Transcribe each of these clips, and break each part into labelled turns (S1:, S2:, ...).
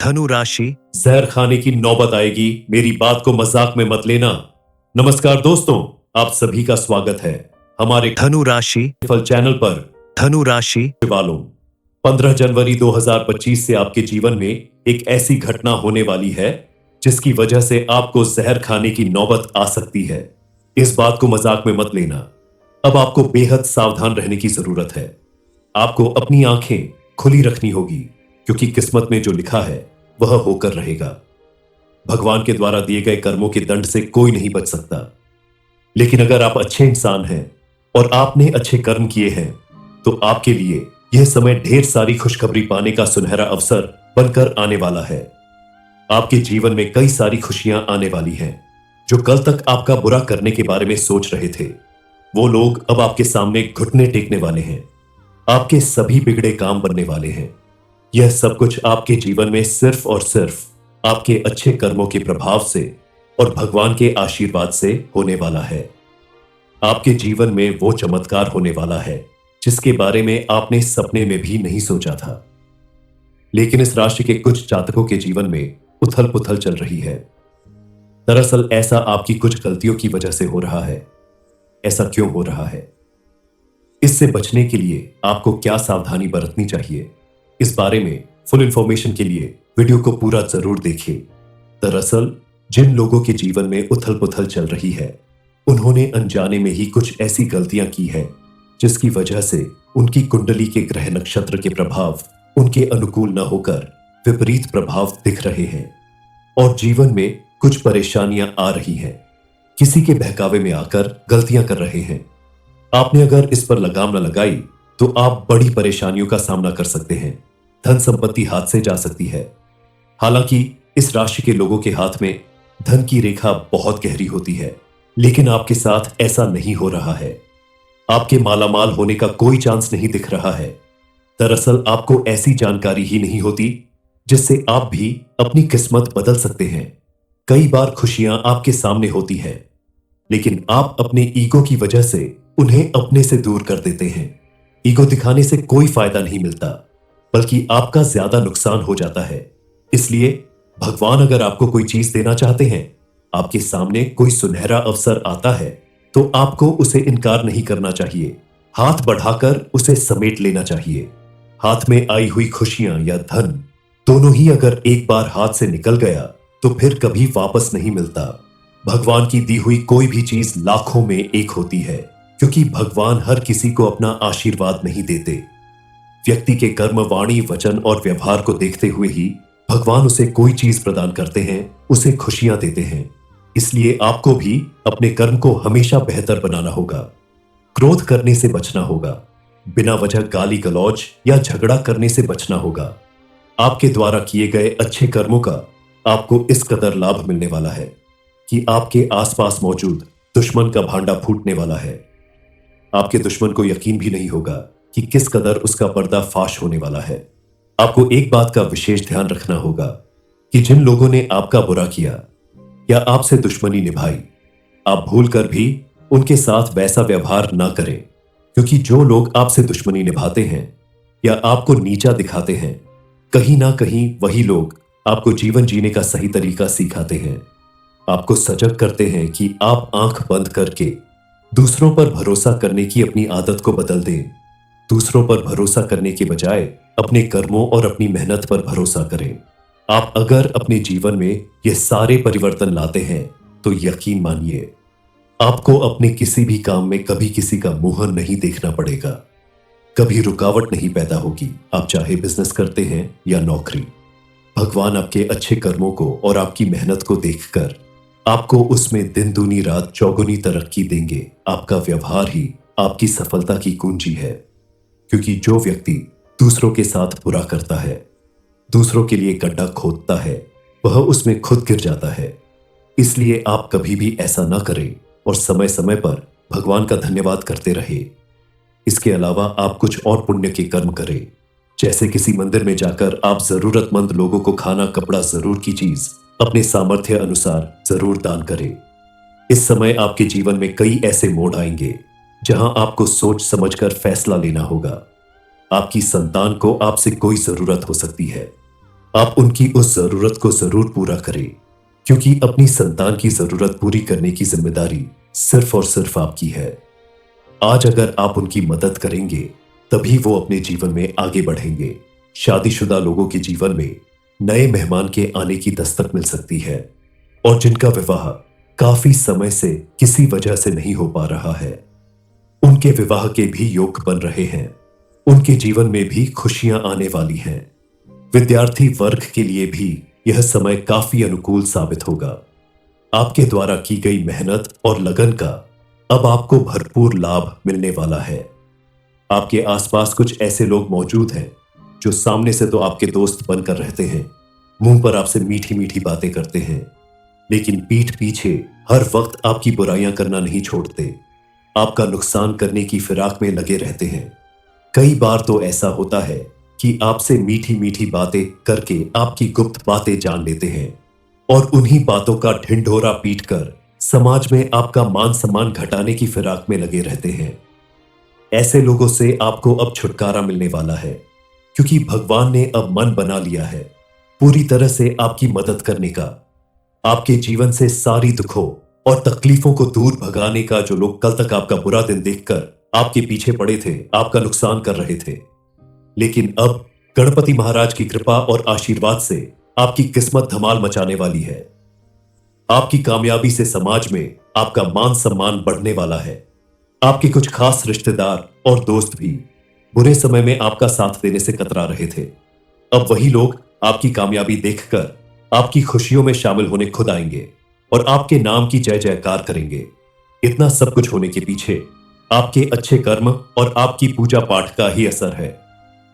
S1: धनु राशि।
S2: जहर खाने की नौबत आएगी, मेरी बात को मजाक में मत लेना। नमस्कार दोस्तों, आप सभी का स्वागत है हमारे
S1: धनु राशि।
S2: फल चैनल पर।
S1: धनु राशि
S2: वालों, 15 जनवरी 2025 से आपके जीवन में एक ऐसी घटना होने वाली है जिसकी वजह से आपको जहर खाने की नौबत आ सकती है। इस बात को मजाक में मत लेना। अब आपको बेहद सावधान रहने की जरूरत है। आपको अपनी आंखें खुली रखनी होगी, क्योंकि किस्मत में जो लिखा है वह होकर रहेगा। भगवान के द्वारा दिए गए कर्मों के दंड से कोई नहीं बच सकता। लेकिन अगर आप अच्छे इंसान हैं और आपने अच्छे कर्म किए हैं, तो आपके लिए यह समय ढेर सारी खुशखबरी पाने का सुनहरा अवसर बनकर आने वाला है। आपके जीवन में कई सारी खुशियां आने वाली हैं। जो कल तक आपका बुरा करने के बारे में सोच रहे थे, वो लोग अब आपके सामने घुटने टेकने वाले हैं। आपके सभी बिगड़े काम बनने वाले हैं। यह सब कुछ आपके जीवन में सिर्फ और सिर्फ आपके अच्छे कर्मों के प्रभाव से और भगवान के आशीर्वाद से होने वाला है। आपके जीवन में वो चमत्कार होने वाला है जिसके बारे में आपने सपने में भी नहीं सोचा था। लेकिन इस राशि के कुछ जातकों के जीवन में उथल पुथल चल रही है। दरअसल ऐसा आपकी कुछ गलतियों की वजह से हो रहा है। ऐसा क्यों हो रहा है? इससे बचने के लिए आपको क्या सावधानी बरतनी चाहिए, इस बारे में फुल इंफॉर्मेशन के लिए वीडियो को पूरा जरूर देखिए। दरअसल जिन लोगों के जीवन में उथल पुथल चल रही है, उन्होंने अनजाने में ही कुछ ऐसी गलतियां की है जिसकी वजह से उनकी कुंडली के ग्रह नक्षत्र के प्रभाव उनके अनुकूल न होकर विपरीत प्रभाव दिख रहे हैं और जीवन में कुछ परेशानियां आ रही हैं। किसी के बहकावे में आकर गलतियां कर रहे हैं। आपने अगर इस पर लगाम न लगाई तो आप बड़ी परेशानियों का सामना कर सकते हैं। धन संपत्ति हाथ से जा सकती है। हालांकि इस राशि के लोगों के हाथ में धन की रेखा बहुत गहरी होती है, लेकिन आपके साथ ऐसा नहीं हो रहा है। आपके मालामाल होने का कोई चांस नहीं दिख रहा है। दरअसल आपको ऐसी जानकारी ही नहीं होती जिससे आप भी अपनी किस्मत बदल सकते हैं। कई बार खुशियां आपके सामने होती हैं, लेकिन आप अपने ईगो की वजह से उन्हें अपने से दूर कर देते हैं। ईगो दिखाने से कोई फायदा नहीं मिलता, बल्कि आपका ज्यादा नुकसान हो जाता है। इसलिए भगवान अगर आपको कोई चीज देना चाहते हैं, आपके सामने कोई सुनहरा अवसर आता है, तो आपको उसे इनकार नहीं करना चाहिए। हाथ बढ़ाकर उसे समेट लेना चाहिए। हाथ में आई हुई खुशियां या धन दोनों ही अगर एक बार हाथ से निकल गया तो फिर कभी वापस नहीं मिलता। भगवान की दी हुई कोई भी चीज लाखों में एक होती है, क्योंकि भगवान हर किसी को अपना आशीर्वाद नहीं देते। व्यक्ति के कर्म, वाणी, वचन और व्यवहार को देखते हुए ही भगवान उसे कोई चीज प्रदान करते हैं, उसे खुशियां देते हैं। इसलिए आपको भी अपने कर्म को हमेशा बेहतर बनाना होगा। क्रोध करने से बचना होगा। बिना वजह गाली गलौज या झगड़ा करने से बचना होगा। आपके द्वारा किए गए अच्छे कर्मों का आपको इस कदर लाभ मिलने वाला है कि आपके आसपास मौजूद दुश्मन का भांडा फूटने वाला है। आपके दुश्मन को यकीन भी नहीं होगा कि किस कदर उसका पर्दाफाश होने वाला है। आपको एक बात का विशेष ध्यान रखना होगा कि जिन लोगों ने आपका बुरा किया या आपसे दुश्मनी निभाई, आप भूलकर भी उनके साथ वैसा व्यवहार ना करें, क्योंकि जो लोग आपसे दुश्मनी निभाते हैं या आपको नीचा दिखाते हैं, कहीं ना कहीं वही लोग आपको जीवन जीने का सही तरीका सिखाते हैं। आपको सजग करते हैं कि आप आंख बंद करके दूसरों पर भरोसा करने की अपनी आदत को बदल दें। दूसरों पर भरोसा करने के बजाय अपने कर्मों और अपनी मेहनत पर भरोसा करें। आप अगर अपने जीवन में ये सारे परिवर्तन लाते हैं तो यकीन मानिए, आपको अपने किसी भी काम में कभी किसी का मुंह नहीं देखना पड़ेगा। कभी रुकावट नहीं पैदा होगी, आप चाहे बिजनेस करते हैं या नौकरी। भगवान आपके अच्छे कर्मों को और आपकी मेहनत को देखकर आपको उसमें दिन दूनी रात चौगुनी तरक्की देंगे। आपका व्यवहार ही आपकी सफलता की कुंजी है, क्योंकि जो व्यक्ति दूसरों के साथ बुरा करता है, दूसरों के लिए गड्ढा खोदता है, वह उसमें खुद गिर जाता है। इसलिए आप कभी भी ऐसा ना करें और समय समय पर भगवान का धन्यवाद करते रहे। इसके अलावा आप कुछ और पुण्य के कर्म करें, जैसे किसी मंदिर में जाकर आप जरूरतमंद लोगों को खाना, कपड़ा, जरूर की चीज अपने सामर्थ्य अनुसार जरूर दान करें। इस समय आपके जीवन में कई ऐसे मोड़ आएंगे जहां आपको सोच समझकर फैसला लेना होगा। आपकी संतान को आपसे कोई जरूरत हो सकती है। आप उनकी उस जरूरत को जरूर पूरा करें, क्योंकि अपनी संतान की जरूरत पूरी करने की जिम्मेदारी सिर्फ और सिर्फ आपकी है। आज अगर आप उनकी मदद करेंगे, तभी वो अपने जीवन में आगे बढ़ेंगे। शादीशुदा लोगों के जीवन में नए मेहमान के आने की दस्तक मिल सकती है, और जिनका विवाह काफी समय से किसी वजह से नहीं हो पा रहा है, उनके विवाह के भी योग बन रहे हैं। उनके जीवन में भी खुशियां आने वाली हैं। विद्यार्थी वर्ग के लिए भी यह समय काफी अनुकूल साबित होगा। आपके द्वारा की गई मेहनत और लगन का अब आपको भरपूर लाभ मिलने वाला है। आपके आसपास कुछ ऐसे लोग मौजूद हैं जो सामने से तो आपके दोस्त बनकर रहते हैं, मुंह पर आपसे मीठी मीठी बातें करते हैं, लेकिन पीठ पीछे हर वक्त आपकी बुराइयां करना नहीं छोड़ते। आपका नुकसान करने की फिराक में लगे रहते हैं। कई बार तो ऐसा होता है कि आपसे मीठी मीठी बातें करके आपकी गुप्त बातें जान लेते हैं, और उन्हीं बातों का ढिंढोरा पीटकर समाज में आपका मान सम्मान घटाने की फिराक में लगे रहते हैं। ऐसे लोगों से आपको अब छुटकारा मिलने वाला है, क्योंकि भगवान ने अब मन बना लिया है पूरी तरह से आपकी मदद करने का। आपके जीवन से सारी दुखों और तकलीफों को दूर भगाने का। जो लोग कल तक आपका बुरा दिन देखकर आपके पीछे पड़े थे, आपका नुकसान कर रहे थे, लेकिन अब गणपति महाराज की कृपा और आशीर्वाद से आपकी किस्मत धमाल मचाने वाली है। आपकी कामयाबी से समाज में आपका मान सम्मान बढ़ने वाला है। आपके कुछ खास रिश्तेदार और दोस्त भी बुरे समय में आपका साथ देने से कतरा रहे थे, अब वही लोग आपकी कामयाबी देखकर आपकी खुशियों में शामिल होने खुद आएंगे और आपके नाम की जय जयकार करेंगे। इतना सब कुछ होने के पीछे आपके अच्छे कर्म और आपकी पूजा पाठ का ही असर है।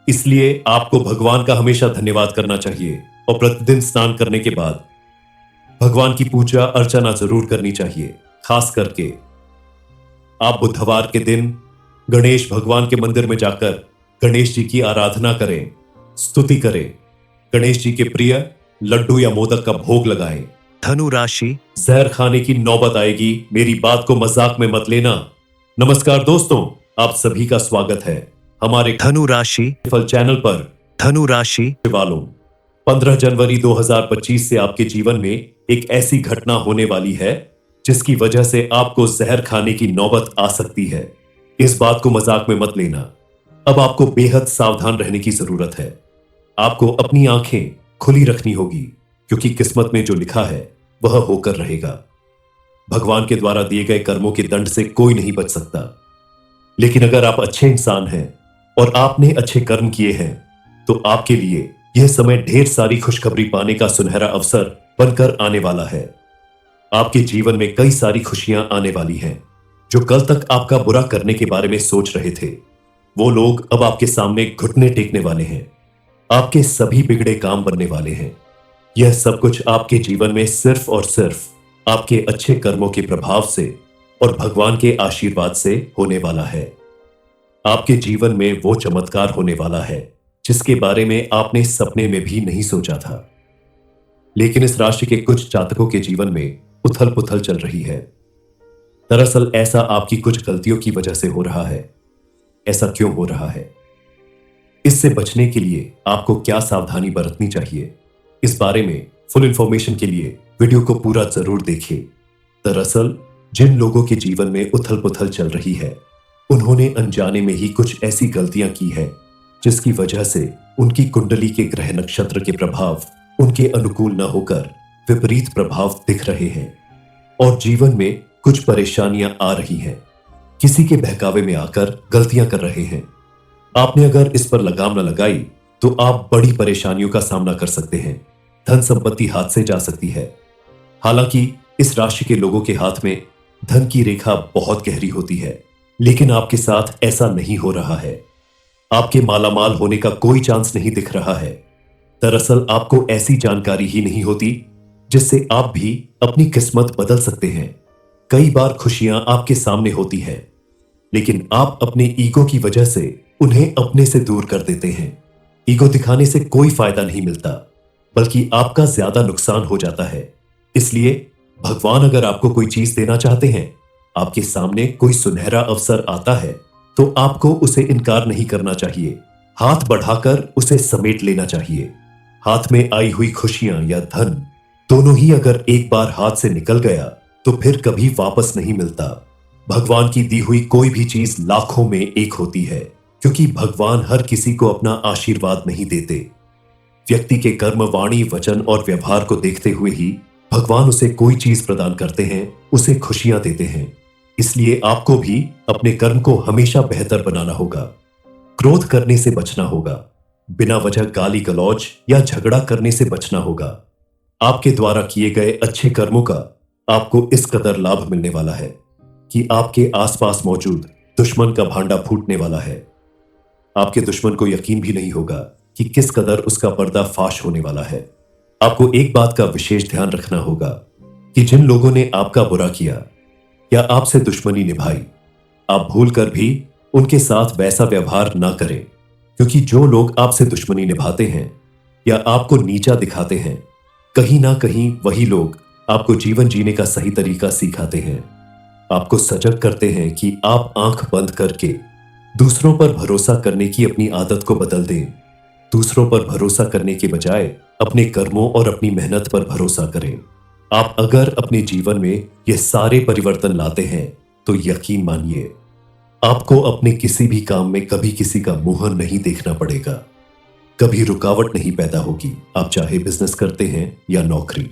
S2: इसलिए आपको भगवान का हमेशा धन्यवाद करना चाहिए, और प्रतिदिन स्नान करने के बाद भगवान की पूजा अर्चना जरूर करनी चाहिए। खास करके आप बुधवार के दिन गणेश भगवान के मंदिर में जाकर गणेश जी की आराधना करें, स्तुति करें, गणेश जी के प्रिय लड्डू या मोदक का भोग लगाएं।
S1: धनु राशि।
S2: जहर खाने की नौबत आएगी, मेरी बात को मजाक में मत लेना। नमस्कार दोस्तों, आप सभी का स्वागत है हमारे
S1: धनु राशि
S2: फल चैनल पर।
S1: धनु राशि
S2: वालों, 15 जनवरी 2025 से आपके जीवन में एक ऐसी घटना होने वाली है जिसकी वजह से आपको जहर खाने की नौबत आ सकती है। इस बात को मजाक में मत लेना। अब आपको बेहद सावधान रहने की जरूरत है। आपको अपनी आंखें खुली रखनी होगी, क्योंकि किस्मत में जो लिखा है वह होकर रहेगा। भगवान के द्वारा दिए गए कर्मों के दंड से कोई नहीं बच सकता। लेकिन अगर आप अच्छे इंसान हैं और आपने अच्छे कर्म किए हैं, तो आपके लिए यह समय ढेर सारी खुशखबरी पाने का सुनहरा अवसर बनकर आने वाला है। आपके जीवन में कई सारी खुशियां आने वाली हैं। जो कल तक आपका बुरा करने के बारे में सोच रहे थे, वो लोग अब आपके सामने घुटने टेकने वाले हैं। आपके सभी बिगड़े काम बनने वाले हैं। यह सब कुछ आपके जीवन में सिर्फ और सिर्फ आपके अच्छे कर्मों के प्रभाव से और भगवान के आशीर्वाद से होने वाला है। आपके जीवन में वो चमत्कार होने वाला है जिसके बारे में आपने सपने में भी नहीं सोचा था। लेकिन इस राशि के कुछ जातकों के जीवन में उथल पुथल चल रही है। दरअसल ऐसा आपकी कुछ गलतियों की वजह से हो रहा है। ऐसा क्यों हो रहा है? इससे बचने के लिए आपको क्या सावधानी बरतनी चाहिए, इस बारे में फुल इंफॉर्मेशन के लिए वीडियो को पूरा जरूर देखिए। दरअसल जिन लोगों के जीवन में उथल पुथल चल रही है, उन्होंने अनजाने में ही कुछ ऐसी गलतियां की है जिसकी वजह से उनकी कुंडली के ग्रह नक्षत्र के प्रभाव उनके अनुकूल न होकर विपरीत प्रभाव दिख रहे हैं, और जीवन में कुछ परेशानियां आ रही हैं। किसी के बहकावे में आकर गलतियां कर रहे हैं। आपने अगर इस पर लगाम न लगाई तो आप बड़ी परेशानियों का सामना कर सकते हैं। धन संपत्ति हाथ से जा सकती है। हालांकि इस राशि के लोगों के हाथ में धन की रेखा बहुत गहरी होती है, लेकिन आपके साथ ऐसा नहीं हो रहा है। आपके मालामाल होने का कोई चांस नहीं दिख रहा है। दरअसल आपको ऐसी जानकारी ही नहीं होती जिससे आप भी अपनी किस्मत बदल सकते हैं। कई बार खुशियां आपके सामने होती हैं, लेकिन आप अपने ईगो की वजह से उन्हें अपने से दूर कर देते हैं। ईगो दिखाने से कोई फायदा नहीं मिलता, बल्कि आपका ज्यादा नुकसान हो जाता है। इसलिए भगवान अगर आपको कोई चीज देना चाहते हैं, आपके सामने कोई सुनहरा अवसर आता है, तो आपको उसे इनकार नहीं करना चाहिए। हाथ बढ़ाकर उसे समेट लेना चाहिए। हाथ में आई हुई खुशियां या धन दोनों ही अगर एक बार हाथ से निकल गया तो फिर कभी वापस नहीं मिलता। भगवान की दी हुई कोई भी चीज लाखों में एक होती है, क्योंकि भगवान हर किसी को अपना आशीर्वाद नहीं देते। व्यक्ति के कर्म, वाणी, वचन और व्यवहार को देखते हुए ही भगवान उसे कोई चीज प्रदान करते हैं, उसे खुशियां देते हैं। इसलिए आपको भी अपने कर्म को हमेशा बेहतर बनाना होगा। क्रोध करने से बचना होगा। बिना वजह गाली गलौज या झगड़ा करने से बचना होगा। आपके द्वारा किए गए अच्छे कर्मों का आपको इस कदर लाभ मिलने वाला है कि आपके आसपास मौजूद दुश्मन का भांडा फूटने वाला है। आपके दुश्मन को यकीन भी नहीं होगा कि किस कदर उसका पर्दा फाश होने वाला है। आपको एक बात का विशेष ध्यान रखना होगा कि जिन लोगों ने आपका बुरा किया या आपसे दुश्मनी निभाई, आप भूलकर भी उनके साथ वैसा व्यवहार ना करें, क्योंकि जो लोग आपसे दुश्मनी निभाते हैं या आपको नीचा दिखाते हैं, कहीं ना कहीं वही लोग आपको जीवन जीने का सही तरीका सिखाते हैं। आपको सजग करते हैं कि आप आंख बंद करके दूसरों पर भरोसा करने की अपनी आदत को बदल दें। दूसरों पर भरोसा करने के बजाय अपने कर्मों और अपनी मेहनत पर भरोसा करें। आप अगर अपने जीवन में ये सारे परिवर्तन लाते हैं तो यकीन मानिए, आपको अपने किसी भी काम में कभी किसी का मुंह नहीं देखना पड़ेगा। कभी रुकावट नहीं पैदा होगी, आप चाहे बिजनेस करते हैं या नौकरी।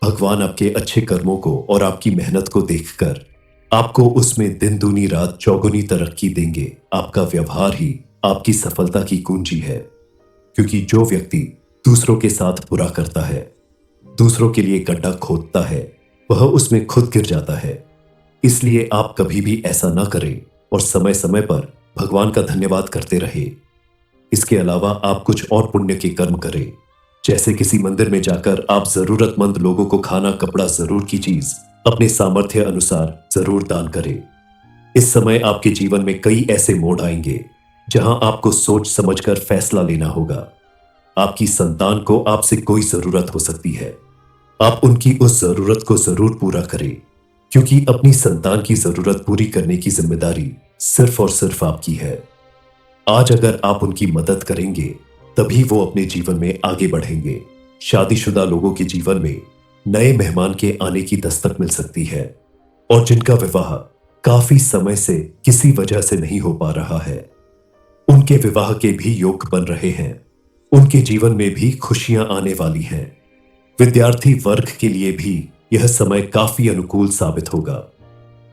S2: भगवान आपके अच्छे कर्मों को और आपकी मेहनत को देखकर आपको उसमें दिन दूनी रात चौगुनी तरक्की देंगे। आपका व्यवहार ही आपकी सफलता की कुंजी है, क्योंकि जो व्यक्ति दूसरों के साथ बुरा करता है, दूसरों के लिए गड्ढा खोदता है, वह उसमें खुद गिर जाता है। इसलिए आप कभी भी ऐसा ना करें और समय समय पर भगवान का धन्यवाद करते रहे। इसके अलावा आप कुछ और पुण्य के कर्म करें, जैसे किसी मंदिर में जाकर आप जरूरतमंद लोगों को खाना, कपड़ा, जरूर की चीज अपने सामर्थ्य अनुसार जरूर दान करें। इस समय आपके जीवन में कई ऐसे मोड़ आएंगे जहां आपको सोच समझकर फैसला लेना होगा। आपकी संतान को आपसे कोई जरूरत हो सकती है, आप उनकी उस जरूरत को जरूर पूरा करें, क्योंकि अपनी संतान की जरूरत पूरी करने की जिम्मेदारी सिर्फ और सिर्फ आपकी है। आज अगर आप उनकी मदद करेंगे तभी वो अपने जीवन में आगे बढ़ेंगे। शादीशुदा लोगों के जीवन में नए मेहमान के आने की दस्तक मिल सकती है, और जिनका विवाह काफी समय से किसी वजह से नहीं हो पा रहा है, उनके विवाह के भी योग बन रहे हैं। उनके जीवन में भी खुशियां आने वाली हैं। विद्यार्थी वर्ग के लिए भी यह समय काफी अनुकूल साबित होगा।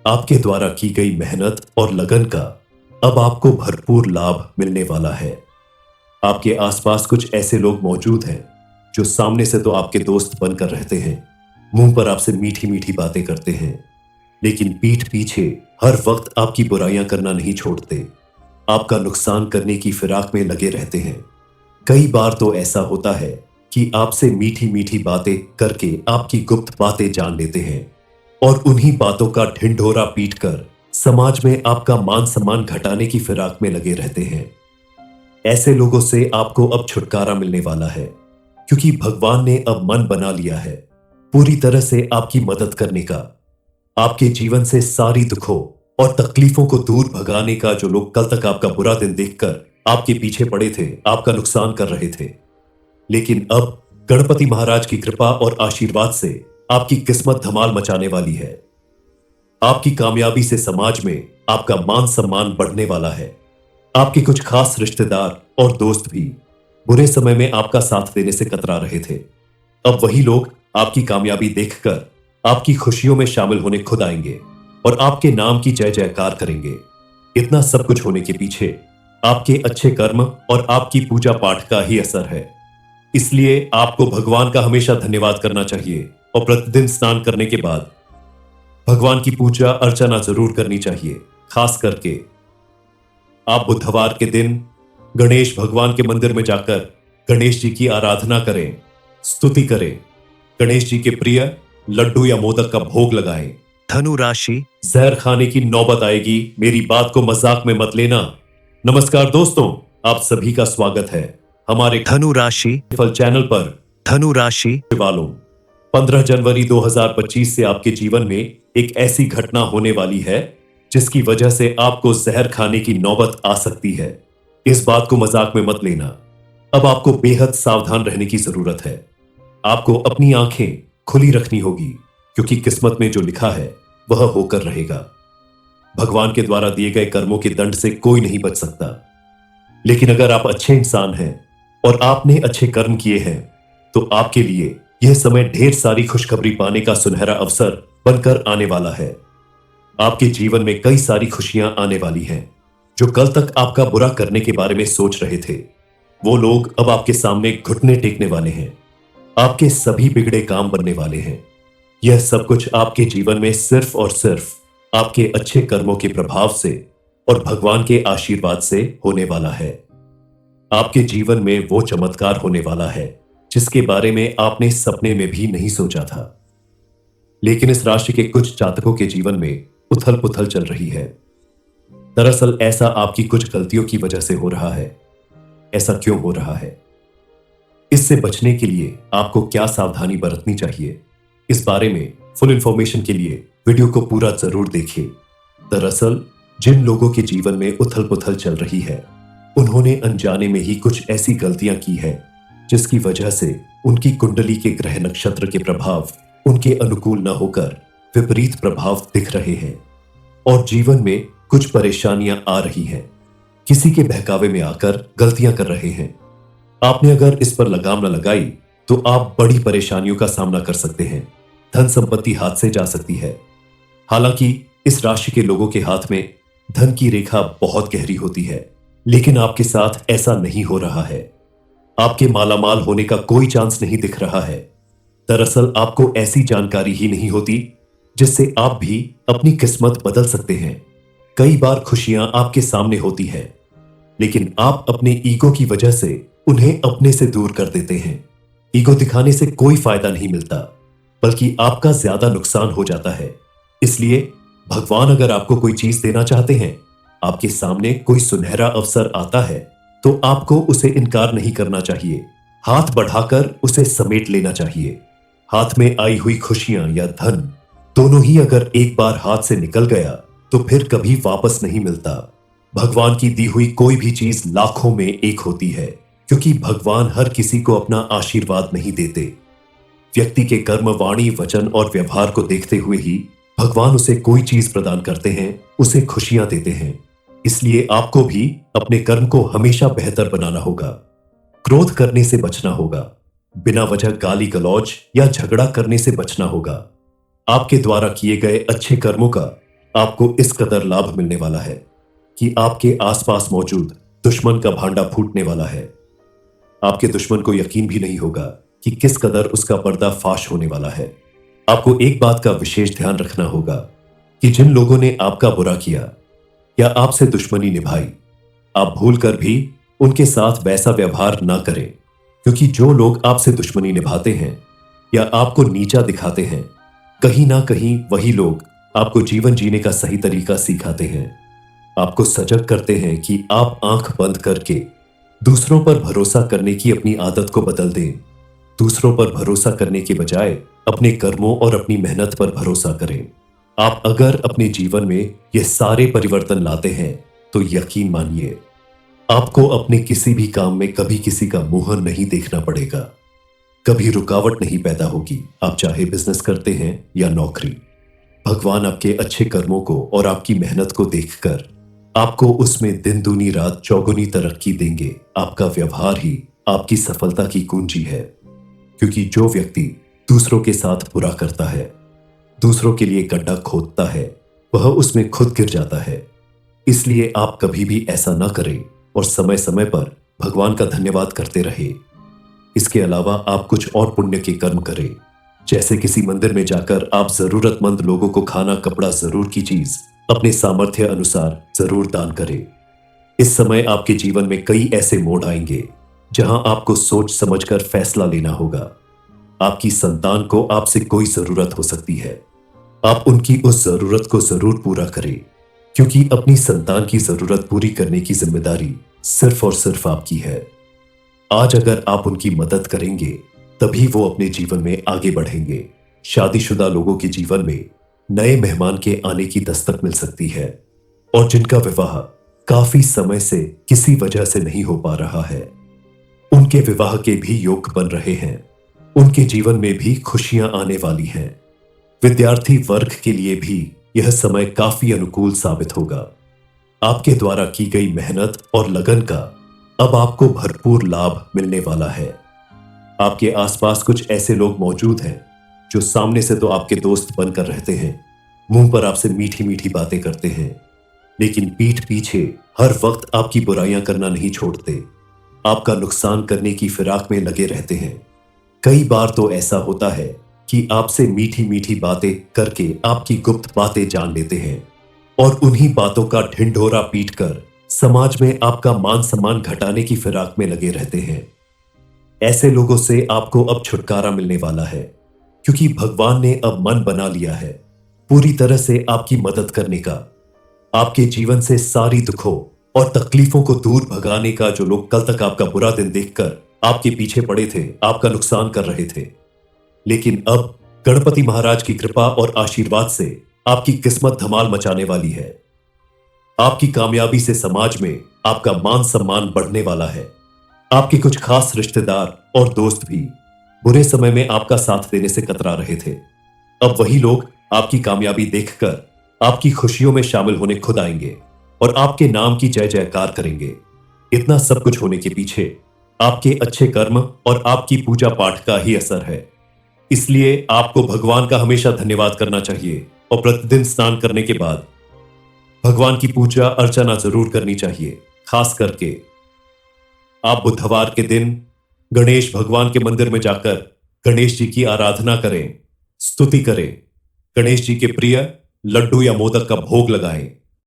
S2: आपके द्वारा की गई मेहनत और लगन का अब आपको भरपूर लाभ मिलने वाला है। आपके आसपास कुछ ऐसे लोग मौजूद हैं जो सामने से तो आपके दोस्त बनकर रहते हैं, मुंह पर आपसे मीठी मीठी बातें करते हैं, लेकिन पीठ पीछे हर वक्त आपकी बुराइयां करना नहीं छोड़ते। आपका नुकसान करने की फिराक में लगे रहते हैं। कई बार तो ऐसा होता है कि आपसे मीठी मीठी बातें करके आपकी गुप्त बातें जान लेते हैं, और उन्हीं बातों का ढिंढोरा पीटकर समाज में आपका मान सम्मान घटाने की फिराक में लगे रहते हैं। ऐसे लोगों से आपको अब छुटकारा मिलने वाला है, क्योंकि भगवान ने अब मन बना लिया है पूरी तरह से आपकी मदद करने का। आपके जीवन से सारी दुखों और तकलीफों को दूर भगाने का। जो लोग कल तक आपका बुरा दिन देखकर आपके पीछे पड़े थे, आपका नुकसान कर रहे थे, लेकिन अब गणपति महाराज की कृपा और आशीर्वाद से आपकी किस्मत धमाल मचाने वाली है। आपकी कामयाबी से समाज में आपका मान सम्मान बढ़ने वाला है। आपके कुछ खास रिश्तेदार और दोस्त भी बुरे समय में आपका साथ देने से कतरा रहे थे, अब वही लोग आपकी कामयाबी देखकर आपकी खुशियों में शामिल होने खुद आएंगे और आपके नाम की जय जयकार करेंगे। इतना सब कुछ होने के पीछे आपके अच्छे कर्म और आपकी पूजा पाठ का ही असर है। इसलिए आपको भगवान का हमेशा धन्यवाद करना चाहिए और प्रतिदिन स्नान करने के बाद भगवान की पूजा अर्चना जरूर करनी चाहिए। खास करके आप बुधवार के दिन गणेश भगवान के मंदिर में जाकर गणेश जी की आराधना करें, स्तुति करें, गणेश जी के प्रिय लड्डू या मोदक का भोग लगाएं।
S1: धनु राशि,
S2: जहर खाने की नौबत आएगी, मेरी बात को मजाक में मत लेना। नमस्कार दोस्तों, आप सभी का स्वागत है हमारे
S1: धनु राशि,
S2: फल चैनल पर।
S1: धनु राशि
S2: वालों, 15 जनवरी 2025 से आपके जीवन में एक ऐसी घटना होने वाली है जिसकी वजह से आपको जहर खाने की नौबत आ सकती है। इस बात को मजाक में मत लेना। अब आपको बेहद सावधान रहने की जरूरत है। आपको अपनी आंखें खुली रखनी होगी, क्योंकि किस्मत में जो लिखा है वह होकर रहेगा। भगवान के द्वारा दिए गए कर्मों के दंड से कोई नहीं बच सकता। लेकिन अगर आप अच्छे इंसान हैं और आपने अच्छे कर्म किए हैं, तो आपके लिए यह समय ढेर सारी खुशखबरी पाने का सुनहरा अवसर बनकर आने वाला है। आपके जीवन में कई सारी खुशियां आने वाली हैं। जो कल तक आपका बुरा करने के बारे में सोच रहे थे, वो लोग अब आपके सामने घुटने टेकने वाले हैं। आपके सभी बिगड़े काम बनने वाले हैं। यह सब कुछ आपके जीवन में सिर्फ और सिर्फ आपके अच्छे कर्मों के प्रभाव से और भगवान के आशीर्वाद से होने वाला है। आपके जीवन में वो चमत्कार होने वाला है जिसके बारे में आपने सपने में भी नहीं सोचा था। लेकिन इस राशि के कुछ जातकों के जीवन में उथल पुथल चल रही है। दरअसल ऐसा आपकी कुछ गलतियों की वजह से हो रहा है। ऐसा क्यों हो रहा है? इससे बचने के लिए आपको क्या सावधानी बरतनी चाहिए, इस बारे में फुल इंफॉर्मेशन के लिए वीडियो को पूरा जरूर देखिए। दरअसल जिन लोगों के जीवन में उथल पुथल चल रही है, उन्होंने अनजाने में ही कुछ ऐसी गलतियां की है जिसकी वजह से उनकी कुंडली के ग्रह नक्षत्र के प्रभाव उनके अनुकूल न होकर विपरीत प्रभाव दिख रहे हैं और जीवन में कुछ परेशानियां आ रही हैं। किसी के बहकावे में आकर गलतियां कर रहे हैं। आपने अगर इस पर लगाम न लगाई तो आप बड़ी परेशानियों का सामना कर सकते हैं। धन संपत्ति हाथ से जा सकती है। हालांकि इस राशि के लोगों के हाथ में धन की रेखा बहुत गहरी होती है, लेकिन आपके साथ ऐसा नहीं हो रहा है। आपके मालामाल होने का कोई चांस नहीं दिख रहा है। दरअसल आपको ऐसी जानकारी ही नहीं होती जिससे आप भी अपनी किस्मत बदल सकते हैं। कई बार खुशियां आपके सामने होती है, लेकिन आप अपने ईगो की वजह से उन्हें अपने से दूर कर देते हैं। ईगो दिखाने से कोई फायदा नहीं मिलता, बल्कि आपका ज्यादा नुकसान हो जाता है। इसलिए भगवान अगर आपको कोई चीज देना चाहते हैं, आपके सामने कोई सुनहरा अवसर आता है, तो आपको उसे इनकार नहीं करना चाहिए। हाथ बढ़ाकर उसे समेट लेना चाहिए। हाथ में आई हुई खुशियां या धन दोनों ही अगर एक बार हाथ से निकल गया तो फिर कभी वापस नहीं मिलता। भगवान की दी हुई कोई भी चीज लाखों में एक होती है, क्योंकि भगवान हर किसी को अपना आशीर्वाद नहीं देते। व्यक्ति के कर्म, वाणी, वचन और व्यवहार को देखते हुए ही भगवान उसे कोई चीज प्रदान करते हैं, उसे खुशियां देते हैं। इसलिए आपको भी अपने कर्म को हमेशा बेहतर बनाना होगा। क्रोध करने से बचना होगा। बिना वजह गाली गलौज या झगड़ा करने से बचना होगा। आपके द्वारा किए गए अच्छे कर्मों का आपको इस कदर लाभ मिलने वाला है कि आपके आसपास मौजूद दुश्मन का भांडा फूटने वाला है। आपके दुश्मन को यकीन भी नहीं होगा कि किस कदर उसका पर्दा फाश होने वाला है। आपको एक बात का विशेष ध्यान रखना होगा कि जिन लोगों ने आपका बुरा किया या आपसे दुश्मनी निभाई, आप भूलकर भी उनके साथ वैसा व्यवहार ना करें, क्योंकि जो लोग आपसे दुश्मनी निभाते हैं या आपको नीचा दिखाते हैं, कहीं ना कहीं वही लोग आपको जीवन जीने का सही तरीका सिखाते हैं। आपको सजग करते हैं कि आप आंख बंद करके दूसरों पर भरोसा करने की अपनी आदत को बदल दें। दूसरों पर भरोसा करने के बजाय अपने कर्मों और अपनी मेहनत पर भरोसा करें। आप अगर अपने जीवन में ये सारे परिवर्तन लाते हैं तो यकीन मानिए, आपको अपने किसी भी काम में कभी किसी का मुंह नहीं देखना पड़ेगा। कभी रुकावट नहीं पैदा होगी, आप चाहे बिजनेस करते हैं या नौकरी। भगवान आपके अच्छे कर्मों को और आपकी मेहनत को देखकर आपको उसमें दिन दूनी रात चौगुनी तरक्की देंगे। आपका व्यवहार ही आपकी सफलता की कुंजी है, क्योंकि जो व्यक्ति दूसरों के साथ बुरा करता है, दूसरों के लिए गड्ढा खोदता है, वह उसमें खुद गिर जाता है। इसलिए आप कभी भी ऐसा ना करें और समय समय पर भगवान का धन्यवाद करते रहे। इसके अलावा आप कुछ और पुण्य के कर्म करें, जैसे किसी मंदिर में जाकर आप जरूरतमंद लोगों को खाना, कपड़ा, जरूर की चीज अपने सामर्थ्य अनुसार जरूर दान करें। इस समय आपके जीवन में कई ऐसे मोड़ आएंगे जहां आपको सोच समझकर फैसला लेना होगा। आपकी संतान को आपसे कोई जरूरत हो सकती है। आप उनकी उस जरूरत को जरूर पूरा करें, क्योंकि अपनी संतान की जरूरत पूरी करने की जिम्मेदारी सिर्फ और सिर्फ आपकी है। आज अगर आप उनकी मदद करेंगे तभी वो अपने जीवन में आगे बढ़ेंगे। शादीशुदा लोगों के जीवन में नए मेहमान के आने की दस्तक मिल सकती है, और जिनका विवाह काफी समय से किसी वजह से नहीं हो पा रहा है, उनके विवाह के भी योग बन रहे हैं। उनके जीवन में भी खुशियां आने वाली हैं। विद्यार्थी वर्ग के लिए भी यह समय काफी अनुकूल साबित होगा। आपके द्वारा की गई मेहनत और लगन का अब आपको भरपूर लाभ मिलने वाला है। आपके आसपास कुछ ऐसे लोग मौजूद हैं जो सामने से तो आपके दोस्त बनकर रहते हैं, मुंह पर आपसे मीठी मीठी बातें करते हैं, लेकिन पीठ पीछे हर वक्त आपकी बुराइयां करना नहीं छोड़ते। आपका नुकसान करने की फिराक में लगे रहते हैं। कई बार तो ऐसा होता है कि आपसे मीठी मीठी बातें करके आपकी गुप्त बातें जान लेते हैं और उन्हीं बातों का ढिंढोरा पीटकर समाज में आपका मान सम्मान घटाने की फिराक में लगे रहते हैं। ऐसे लोगों से आपको अब छुटकारा मिलने वाला है, क्योंकि भगवान ने अब मन बना लिया है पूरी तरह से आपकी मदद करने का। आपके जीवन से सारी दुखों और तकलीफों को दूर भगाने का। जो लोग कल तक आपका बुरा दिन देखकर आपके पीछे पड़े थे, आपका नुकसान कर रहे थे, लेकिन अब गणपति महाराज की कृपा और आशीर्वाद से आपकी किस्मत धमाल मचाने वाली है। आपकी कामयाबी से समाज में आपका मान सम्मान बढ़ने वाला है। आपके कुछ खास रिश्तेदार और दोस्त भी बुरे समय में आपका साथ देने से कतरा रहे थे। अब वही लोग आपकी कामयाबी देखकर आपकी खुशियों में शामिल होने खुद आएंगे और आपके नाम की जय जयकार करेंगे। इतना सब कुछ होने के पीछे आपके अच्छे कर्म और आपकी पूजा पाठ का ही असर है। इसलिए आपको भगवान का हमेशा धन्यवाद करना चाहिए और प्रतिदिन स्नान करने के बाद भगवान की पूजा अर्चना जरूर करनी चाहिए। खास करके आप बुधवार के दिन गणेश भगवान के मंदिर में जाकर गणेश जी की आराधना करें, स्तुति करें, गणेश जी के प्रिय लड्डू या मोदक का भोग लगाएं